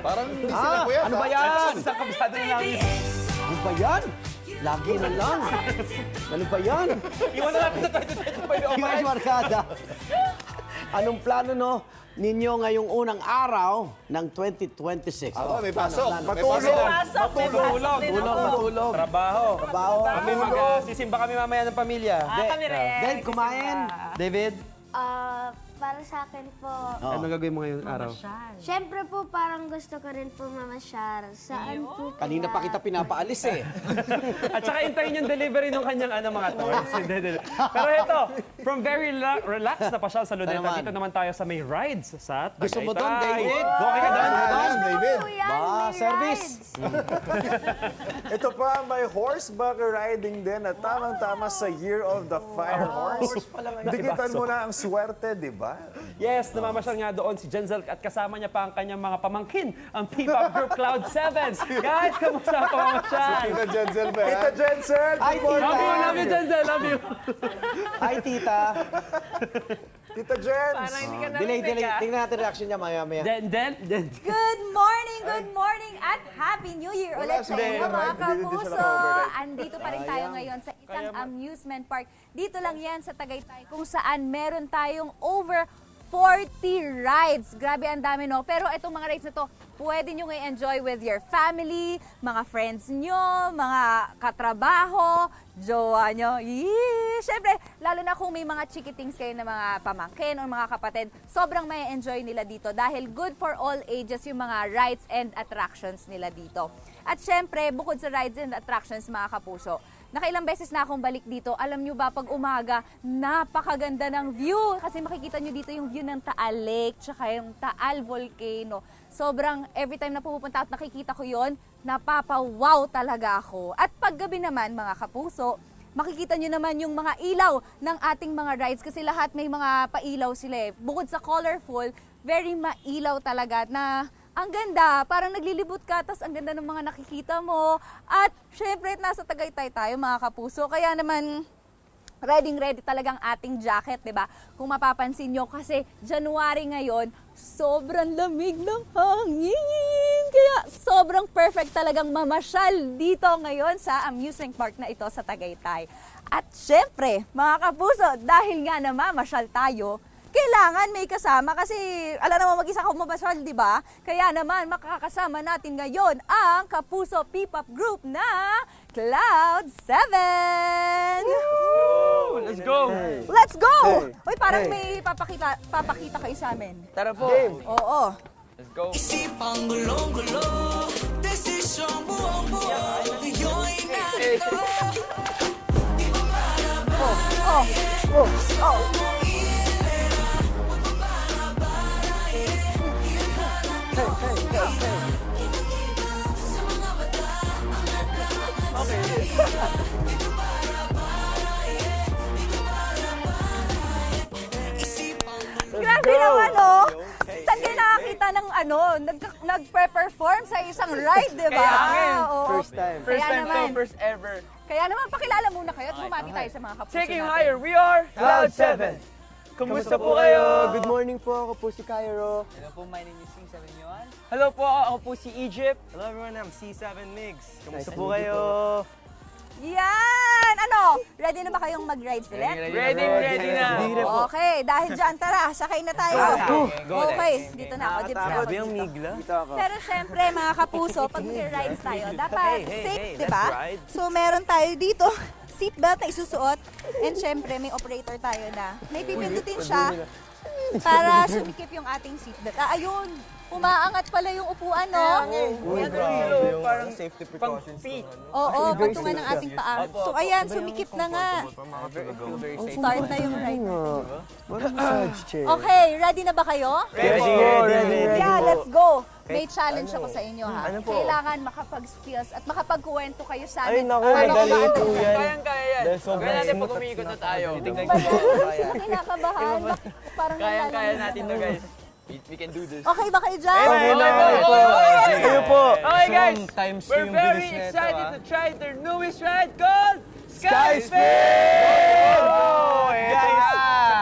Parang hindi sila kuya. Ano ba yan? Sa kabsado na namin. Ano ba yan? Lagi na lang. Ano ba yan? Iwan na natin sa 2025. Iwas Markada. Anong plano ninyo ngayong unang araw ng 2026? May pasok. May Matulog. pasok. Matulog. Matulog. Trabaho. Trabaho. Kami sisimba kami mamaya ng pamilya. Kami rin. Dave, kumain. David, Para sa akin po, ano gagawin mo ngayong araw? syempre po parang gusto ko rin po mamasyar. Saan po kaya? Kanina pa kita pinapaalis eh. At saka hintayin yung delivery ng kanyang mga toys. Pero ito, from very relaxed na pasyal sa Luneta, naman? dito naman tayo sa may rides sa Tagaytay. Gusto mo doon, David? Okay ka doon? David. Po yan, Ba, may service. rides. Ito pa, may horseback riding din at tamang-tama sa Year of the Fire Horse. Dikitan mo na ang swerte, di ba? Yes, namamasyal nga doon si Jenzel at kasama niya pa ang kanyang mga pamangkin, ang P-pop group Cloud7. Guys, kamusta ang pamamasyal? Tita Jenzel ba yan? Tita Jensen, Ay, good Love you, morning! love you, Jenzel, love you. Hi, tita. Tita Jens! Delay. Tingnan natin reaction niya maya-maya. Then. Good morning at Happy New Year ulit sa inyo mga kapuso. Andito pa rin tayo ngayon sa isang amusement park. Dito lang yan sa Tagaytay kung saan meron tayong over 40 rides. Grabe ang dami pero itong mga rides na to, pwede nyo i-enjoy with your family, mga friends nyo, mga katrabaho, jowa nyo. Siyempre, lalo na kung may mga chikitings kayo na mga pamangkin o mga kapatid, sobrang may enjoy nila dito dahil good for all ages yung mga rides and attractions nila dito. At siyempre, bukod sa rides and attractions mga kapuso, nakailang beses na akong balik dito. Alam nyo ba, pag umaga, napakaganda ng view. Kasi makikita nyo dito yung view ng Taal Lake, tsaka yung Taal Volcano. Sobrang, every time na pupunta at nakikita ko yon, napapawaw talaga ako. At paggabi naman, mga kapuso, makikita nyo naman yung mga ilaw ng ating mga rides kasi lahat may mga pailaw sila eh. Bukod sa colorful, very mailaw talaga na ang ganda, parang naglilibot ka, tas ang ganda ng mga nakikita mo. At syempre, nasa Tagaytay tayo mga kapuso, kaya naman ready talagang ating jacket, di ba? Kung mapapansin nyo, kasi January ngayon, sobrang lamig ng hangin. Kaya sobrang perfect talagang mamasyal dito ngayon sa amusement park na ito sa Tagaytay. At syempre, mga kapuso, dahil nga na mamasyal tayo, kailangan may kasama kasi alam naman mag-isa ka mamasyal, di ba? Kaya naman makakasama natin ngayon ang Kapuso P-pop group na Cloud7! Let's go! Let's go! Uy, parang may papakita kayo sa amin. Tara po! Oo. Let's go! Isipang gulong-gulo, desisyong buong-buo, ngayon narito. Di ba maraba? Grabe naman, oh! Saan kayo nakakita ng nag-perform sa isang ride, di ba? Oo. First time. Kaya naman, first ever. kaya naman, pakilala muna kayo at bumati tayo sa mga kapuso Taking natin. higher, we are Cloud7! Kumusta po kayo? Good morning po, ako po si Cairo. Hello po, my name is C7 Yuan. Hello po, ako po si Egypt. Hello everyone, I'm C7 Migs. Kumusta Nice po to meet you kayo? Yan! Ano? Ready na ba kayong mag-rides ulit? Ready na. Okay, dahil dyan, tara, sakay na tayo. Okay, dito na ako. Dito na ako. Yung Migla. Pero syempre, mga kapuso, pag mag-rides tayo, dapat safe, di ba? let's ride. So, meron tayo dito, seatbelt na isusuot. And syempre, may operator tayo na may pipindutin siya para sumikip yung ating seatbelt. Ayun! Umaangat pala yung upuan, no? Parang safety precautions. Oo, patungan ng ating paa. So, ayan, sumikip na nga. Start na yung ride. Massage chair. Okay, ready na ba kayo? Ready. Yeah, let's go. May challenge ako sa inyo, ha? Ano po? Kailangan makapag-skills at makapagkuwento kayo sa amin. Ay, naku, Paano dali kumain? po yan. Kayang-kaya yan. Dahil sobrang Kaya natin smooth pag at umikot na tayo. Titignan Ba ko yan? kaya. Kinakabahan? Parang Kayang-kaya nalalaman natin ako. to, guys. We can do this. Okay ba kayo dyan? Okay na, Okay, okay po. okay. Kayo po. Okay, guys. Times We're yung very bilis nito, excited ah. to try their newest ride called Sky Sky Spin! Oh, Guys,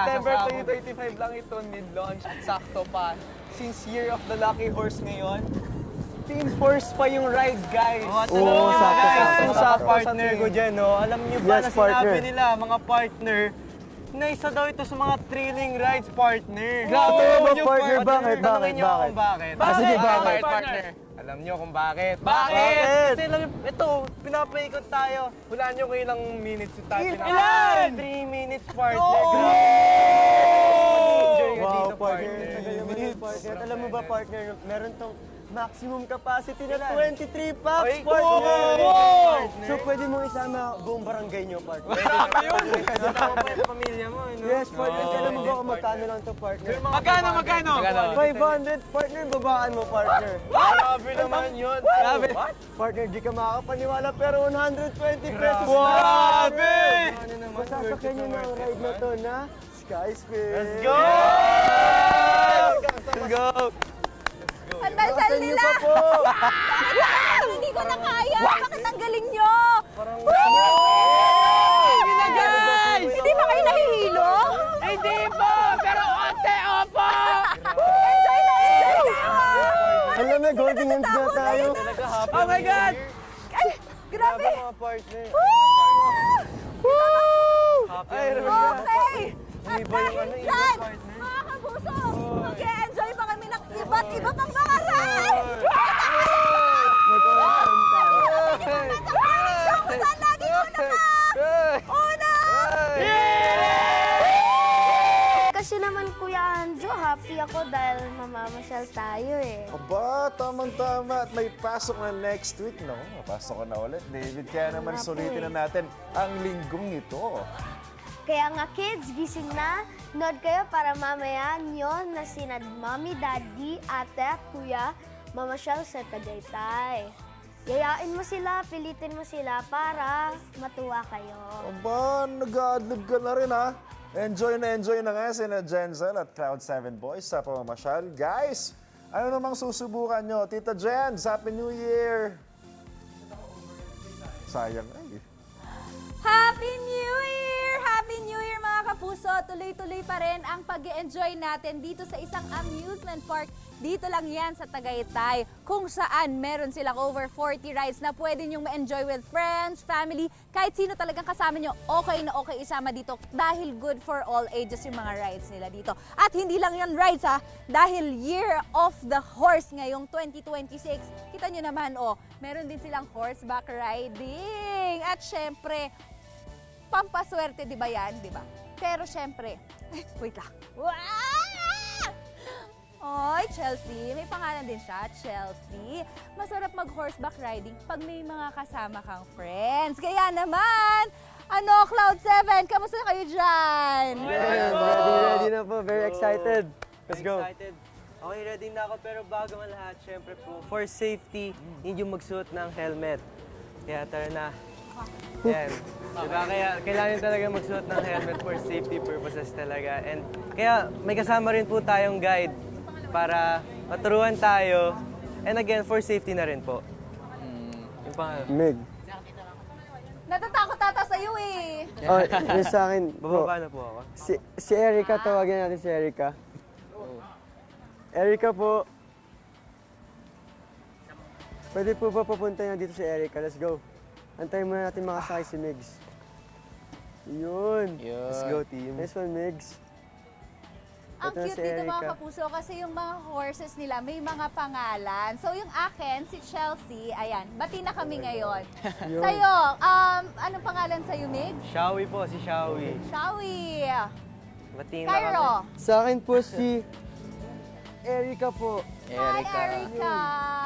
September September 2025. 25 lang ito mid-launch at sakto pa. Since Year of the Lucky Horse ngayon, Team Horse pa yung ride, guys. Oo, sakto, Sa partner ko dyan, no? Alam niyo ba na sinabi nila, mga partner, na isa daw ito sa mga thrilling rides, partner. Grabe ba, Yung partner? Bakit? Tanungin niyo ako kung bakit. Sige, Bakit, partner? Alam niyo kung bakit. Bakit? Kasi alam niyo, ito, pinapaikot tayo. Hulaan niyo kung ilang minutes tayo. Ilan? 3 minutes, partner. Enjoy ka dito, partner. Partner, alam mo ba partner, meron tong maximum capacity na 23 Oy, packs, partner! partner. So pwede mo isama buong barangay nyo, partner. Kasama pa yung pamilya mo, no? Yes, partner. Alam mo ba kung magkano lang to, partner? Magkano? 500, partner, babaan mo, partner. Grabe naman yun. Grabe. Partner, di ka makakapaniwala, pero 120 pesos Grabe! Masasakyan nyo na ang ride na to na Skyspace. Let's go! Let's go! Ang dal nila! Hindi ko na kaya! Bakit ang galing nyo? Hindi ba kayo nahihilo? Hindi po! Pero onte, opo! Enjoy na enjoy kayo! Alam mo, golden hands na tayo. Oh my God! Ay, grabe! Mga partner. Okay! At dahil dyan, mga kabuso, mag-e-enjoy pa kami ng iba't iba pang mga rides! Kung saan lagi una! Kasi naman Kuya Anjo, happy ako dahil mamamasyal tayo eh. Aba, tamang-tama. At may pasok na next week, no? Pasok ka na ulit, David. Kaya naman Nga po sulitin eh. na natin ang linggong ito. Kaya nga kids, gising na. Nood kayo para mamaya nyo na sina Mommy, Daddy, Ate, Kuya, mamasyal sa Tagaytay. Yayain mo sila, pilitin mo sila para matuwa kayo. Aba, nag-a-adlib ka na rin, ha? Enjoy na nga sina Jenzel at Cloud7 Boys sa pamamasyal. Guys, ano namang susubukan nyo? Tita Jens, Happy New Year! Sayang, ay. Happy New Year! Happy New Year mga kapuso! Tuloy-tuloy pa rin ang pag-e-enjoy natin dito sa isang amusement park. Dito lang yan sa Tagaytay, kung saan meron silang over 40 rides na pwede nyong ma-enjoy with friends, family, kahit sino talagang kasama nyo, okay na okay isama dito dahil good for all ages yung mga rides nila dito. At hindi lang yan rides ha, dahil Year of the Horse ngayong 2026. Kita nyo naman meron din silang horseback riding. At syempre, pampaswerte, di ba yan? Di ba? Pero syempre, wait lang. Oy, Chelsea. May pangalan din siya, Chelsea. Masarap mag-horseback riding pag may mga kasama kang friends. Kaya naman, Cloud7, kamusta kayo dyan? Ready na po. Very excited. Let's go. Excited. Okay, ready na ako. Pero bago ang lahat, syempre po, for safety, hindi yung magsuot ng helmet. Kaya tara na. Yan. Diba? Kaya kailangan talaga magsuot ng helmet for safety purposes talaga. And kaya may kasama rin po tayong guide para maturuan tayo. And again, for safety na rin po. Yung pangalan. Meg. Natatakot ata sa'yo eh. Oh, yung sa akin po. Bababa na po ako. Si Erica, tawagin natin si Erica. Erica po. Pwede po ba papunta na dito si Erica? Let's go. Antayin muna natin makasakay si Migs. Yun. Let's go, team. Nice one, Migs. Ang Ito na cute si dito mga Erica. kapuso kasi yung mga horses nila may mga pangalan. So yung akin, si Chelsea, ayan, bati na kami ngayon. Sa'yo, anong pangalan sa'yo, Mig? Shawi po, si Shawi. Shawi. Matina Cairo. Sa akin po si Erica po. Hi, Erica.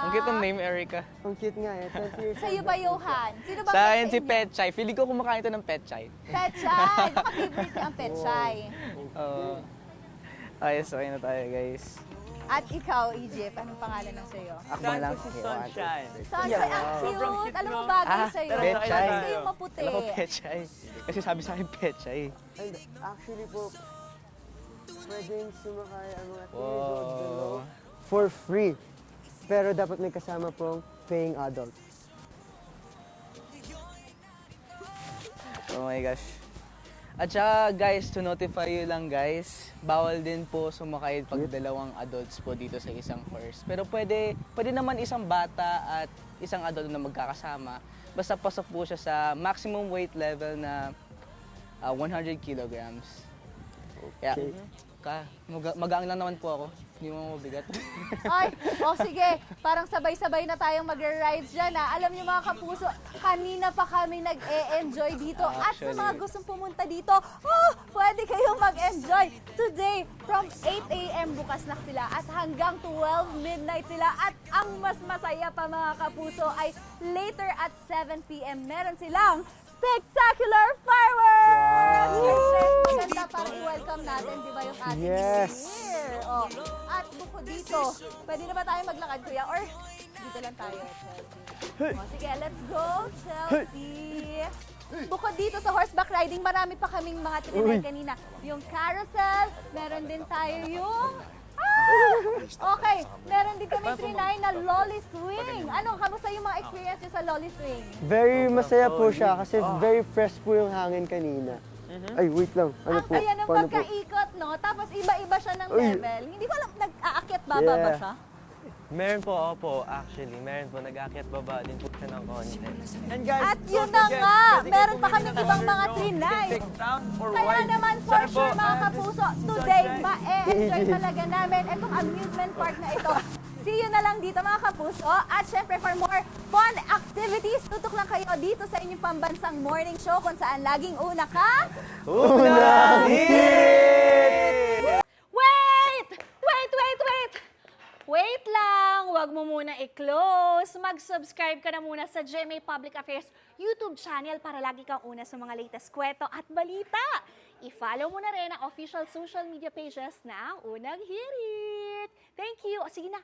Ang cute ng name, Erica. Ang cute nga eh. 20 years Sa'yo ba, Johan? Sino ba Sa akin si inyo? Petchay. Feeling ko kumakain ito ng Petchay. Petchay. Baka favorite niya ang Petchay. Oo. Ayos, okay na tayo, guys. At ikaw, Egypt, anong pangalan ng sa'yo? Ako lang. si Sunshine. Sunshine, ang cute. Alam mo bagay sa'yo. Petchay. Gusto yung maputi. Alam ko Petchay. Kasi sabi sa akin Petchay. And actually po, pwedeng sumakay ang mga teenagers for free. Pero dapat may kasama pong paying adults. Oh my gosh. At saka guys, to notify you lang guys, bawal din po sumakay pag dalawang adults po dito sa isang horse. Pero pwede naman isang bata at isang adult na magkakasama. Basta pasok po siya sa maximum weight level na 100 kilograms. Yeah. Magaang lang naman po ako. Hindi mo mabigat. Ay, sige. Parang sabay-sabay na tayong magra-rides dyan, ha? Alam niyo mga kapuso, kanina pa kami nag-e-enjoy dito. At sa mga gustong pumunta dito, pwede kayong mag-enjoy. Today, from 8 a.m. bukas na sila at hanggang 12 midnight sila. At ang mas masaya pa mga kapuso ay later at 7 p.m. meron silang spectacular fireworks! Siyempre, maganda para i-welcome natin, di ba, yung ating Yes. year. At bukod dito, pwede na ba tayo maglakad, kuya? Or dito lang tayo, Chelsea? Sige, let's go, Chelsea! Bukod dito sa horseback riding, marami pa kaming mga tinanay kanina. Yung carousel, meron din tayo yung... Okay, meron din kami trinay na lolly swing. Kamusta yung mga experience nyo sa lolly swing? Very masaya po siya kasi very fresh po yung hangin kanina. Ay, wait lang. Ano Ang po? saya ng Paano po? pagkaikot, no? Tapos iba-iba siya ng level. Hindi ko alam, nag-aakyat baba ba siya? Meron po, opo, actually. Meron po, nag-aakyat baba din po siya ng konti. And guys, At yun na nga, meron pa kaming ibang mga trinay. Kaya naman, for sure mga kapuso, today, ma-enjoy talaga namin itong amusement park na ito. See you na lang dito mga kapuso. At syempre, for more fun activities, tutok lang kayo dito sa inyong pambansang morning show kung saan laging una ka. Wait lang! Huwag mo muna i-close. Mag-subscribe ka na muna sa GMA Public Affairs YouTube channel para lagi kang una sa mga latest kwento at balita. I-follow mo na rin ang official social media pages ng Unang Hirit. Thank you! O sige na!